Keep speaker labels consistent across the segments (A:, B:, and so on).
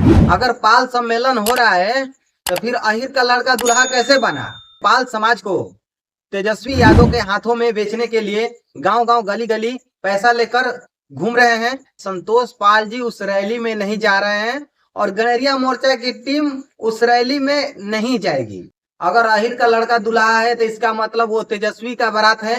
A: अगर पाल सम्मेलन हो रहा है तो फिर अहिर का लड़का दूल्हा कैसे बना? पाल समाज को तेजस्वी यादव के हाथों में बेचने के लिए गांव गांव गली गली पैसा लेकर घूम रहे हैं। संतोष पाल जी उस रैली में नहीं जा रहे हैं और गणेरिया मोर्चा की टीम उस रैली में नहीं जाएगी। अगर अहिर का लड़का दूल्हा है तो इसका मतलब वो तेजस्वी का बारात है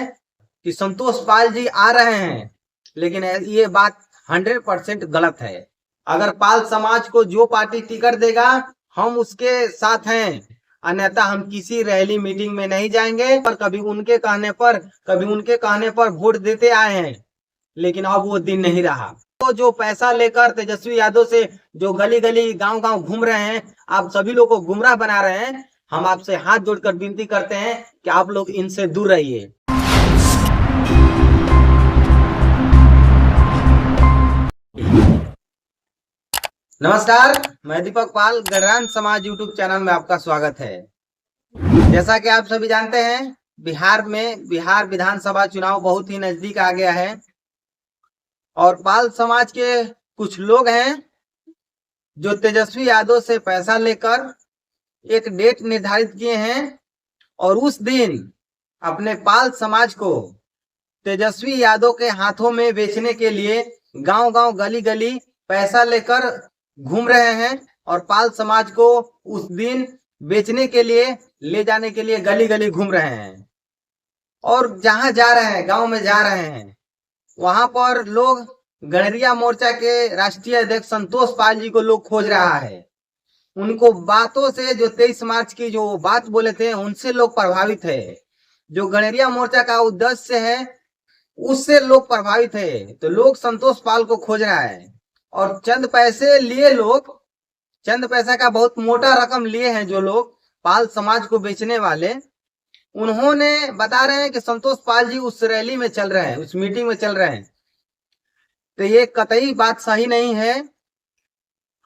A: कि संतोष पाल जी आ रहे हैं, लेकिन ये बात 100% गलत है। अगर पाल समाज को जो पार्टी टिकट देगा हम उसके साथ हैं, अन्यथा हम किसी रैली मीटिंग में नहीं जाएंगे। और कभी उनके कहने पर वोट देते आए हैं, लेकिन अब वो दिन नहीं रहा। तो जो पैसा लेकर तेजस्वी यादव से जो गली गली गांव गांव घूम रहे हैं, आप सभी लोग को गुमराह बना रहे हैं। हम आपसे हाथ जोड़कर विनती करते हैं कि आप लोग इनसे दूर रहिए। नमस्कार, मैं दीपक पाल, गणराज्य समाज यूट्यूब चैनल में आपका स्वागत है। जैसा कि आप सभी जानते हैं, बिहार विधानसभा चुनाव बहुत ही नजदीक आ गया है और पाल समाज के कुछ लोग हैं जो तेजस्वी यादव से पैसा लेकर एक डेट निर्धारित किए हैं और उस दिन अपने पाल समाज को तेजस्वी यादव के हाथों में बेचने के लिए गांव गांव गली गली पैसा लेकर घूम रहे हैं और पाल समाज को उस दिन बेचने के लिए ले जाने के लिए गली गली घूम रहे हैं। और जहां जा रहे हैं, गांव में जा रहे हैं, वहां पर लोग गणेरिया मोर्चा के राष्ट्रीय अध्यक्ष संतोष पाल जी को लोग खोज रहा है। उनको बातों से, जो 23 मार्च की जो बात बोले थे, उनसे लोग प्रभावित है। जो गणेरिया मोर्चा का उद्देश्य है उससे लोग प्रभावित है, तो लोग संतोष पाल को खोज रहा है। और चंद पैसा का बहुत मोटा रकम लिए हैं जो लोग पाल समाज को बेचने वाले, उन्होंने बता रहे हैं कि संतोष पाल जी उस रैली में चल रहे हैं, उस मीटिंग में चल रहे हैं। तो ये कतई बात सही नहीं है।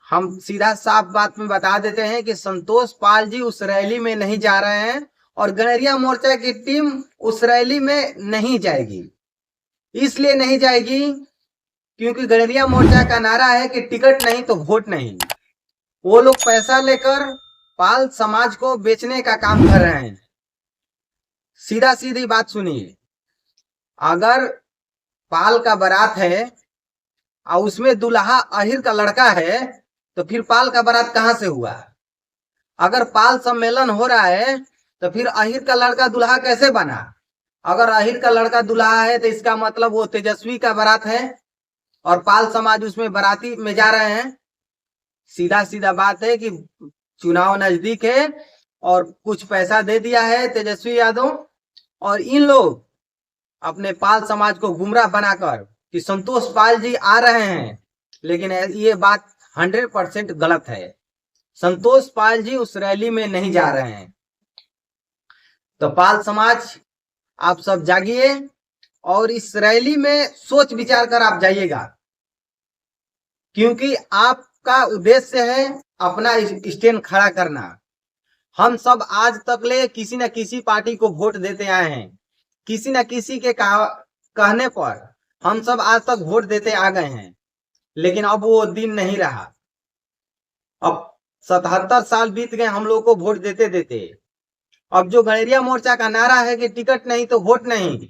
A: हम सीधा साफ बात में बता देते हैं कि संतोष पाल जी उस रैली में नहीं जा रहे हैं और गणेरिया मोर्चा की टीम उस रैली में नहीं जाएगी। इसलिए नहीं जाएगी क्योंकि गणेरिया मोर्चा का नारा है कि टिकट नहीं तो वोट नहीं। वो लोग पैसा लेकर पाल समाज को बेचने का काम कर रहे हैं। सीधा सीधी बात सुनिए, अगर पाल का बारात है और उसमें दूल्हा अहिर का लड़का है तो फिर पाल का बारात कहां से हुआ? अगर पाल सम्मेलन हो रहा है तो फिर अहिर का लड़का दूल्हा कैसे बना? अगर अहिर का लड़का दूल्हा है तो इसका मतलब वो तेजस्वी का बारात है और पाल समाज उसमें बाराती में जा रहे हैं। सीधा सीधा बात है कि चुनाव नजदीक है और कुछ पैसा दे दिया है तेजस्वी यादव और इन लोग अपने पाल समाज को गुमराह बनाकर कि संतोष पाल जी आ रहे हैं, लेकिन ये बात 100% गलत है। संतोष पाल जी उस रैली में नहीं जा रहे हैं। तो पाल समाज, आप सब जागिए और इस रैली में सोच विचार कर आप जाइएगा, क्योंकि आपका उद्देश्य है अपना स्टैंड खड़ा करना। हम सब आज तक ले किसी न किसी पार्टी को वोट देते आए हैं, किसी न किसी के कहने पर हम सब आज तक वोट देते आ गए हैं, लेकिन अब वो दिन नहीं रहा। अब 77 साल बीत गए हम लोग को वोट देते देते। अब जो गणेरिया मोर्चा का नारा है कि टिकट नहीं तो वोट नहीं,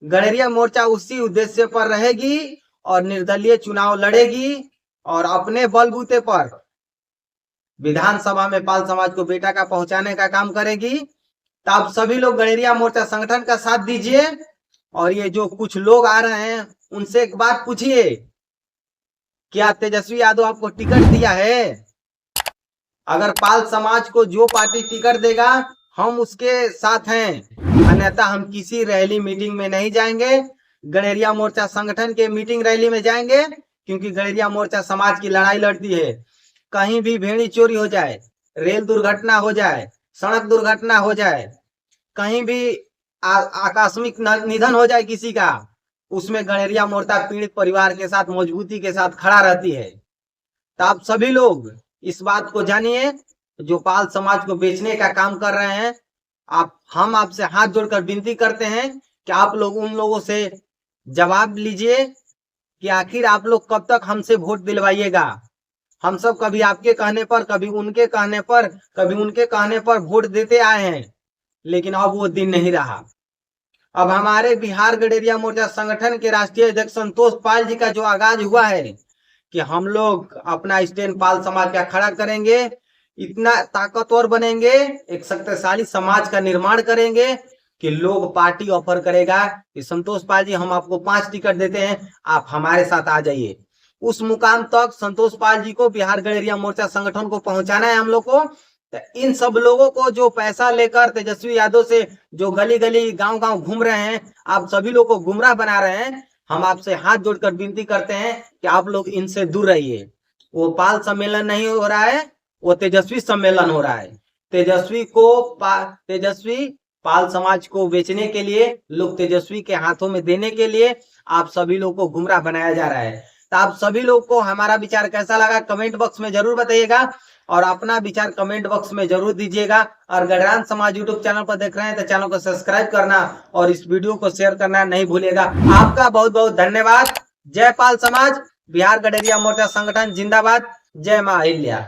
A: गणेरिया मोर्चा उसी उद्देश्य पर रहेगी और निर्दलीय चुनाव लड़ेगी और अपने बलबूते पर विधानसभा में पाल समाज को बेटा का पहुंचाने का काम करेगी। तो आप सभी लोग गणेरिया मोर्चा संगठन का साथ दीजिए। और ये जो कुछ लोग आ रहे हैं उनसे एक बात पूछिए, क्या तेजस्वी यादव आपको टिकट दिया है? अगर पाल समाज को जो पार्टी टिकट देगा हम उसके साथ हैं, अन्यथा हम किसी रैली मीटिंग में नहीं जाएंगे। गणेरिया मोर्चा संगठन के मीटिंग रैली में जाएंगे, क्योंकि गणेरिया मोर्चा समाज की लड़ाई लड़ती है। कहीं भी भेड़ी चोरी हो जाए, रेल दुर्घटना हो जाए, सड़क दुर्घटना हो जाए, कहीं भी आकस्मिक निधन हो जाए किसी का, उसमें गणेरिया मोर्चा पीड़ित परिवार के साथ मजबूती के साथ खड़ा रहती है। तो आप सभी लोग इस बात को जानिए, जो पाल समाज को बेचने का काम कर रहे हैं, हम आपसे हाथ जोड़कर विनती करते हैं कि आप लोग उन लोगों से जवाब लीजिए कि आखिर आप लोग कब तक हमसे वोट दिलवाइएगा। हम सब कभी आपके कहने पर, कभी उनके कहने पर, कभी उनके कहने पर वोट देते आए हैं, लेकिन अब वो दिन नहीं रहा। अब हमारे बिहार गडेरिया मोर्चा संगठन के राष्ट्रीय अध्यक्ष संतोष पाल जी का जो आगाज हुआ है कि हम लोग अपना स्टैंड पाल समाज का खड़ा करेंगे, इतना ताकतवर बनेंगे, एक शक्तिशाली समाज का निर्माण करेंगे कि लोग पार्टी ऑफर करेगा कि संतोष पाल जी हम आपको 5 टिकट देते हैं, आप हमारे साथ आ जाइए। उस मुकाम तक संतोष पाल जी को, बिहार गडेरिया मोर्चा संगठन को पहुंचाना है हम लोग को। तो इन सब लोगों को जो पैसा लेकर तेजस्वी यादव से जो गली गली गांव गांव घूम रहे हैं, आप सभी लोग को गुमराह बना रहे हैं, हम आपसे हाथ जोड़कर विनती करते हैं कि आप लोग इनसे दूर रहिए। वो पाल सम्मेलन नहीं हो रहा है, वो तेजस्वी सम्मेलन हो रहा है। तेजस्वी पाल समाज को बेचने के लिए, लोग तेजस्वी के हाथों में देने के लिए आप सभी लोग को गुमराह बनाया जा रहा है। तो आप सभी लोग को हमारा विचार कैसा लगा कमेंट बॉक्स में जरूर बताइएगा, और अपना विचार कमेंट बॉक्स में जरूर दीजिएगा। और गडरान समाज यूट्यूब चैनल पर देख रहे हैं तो चैनल को सब्सक्राइब करना और इस वीडियो को शेयर करना नहीं भूलिएगा। आपका बहुत बहुत धन्यवाद। जय पाल समाज, बिहार गडेरिया मोर्चा संगठन जिंदाबाद। जय मां अहिल्या।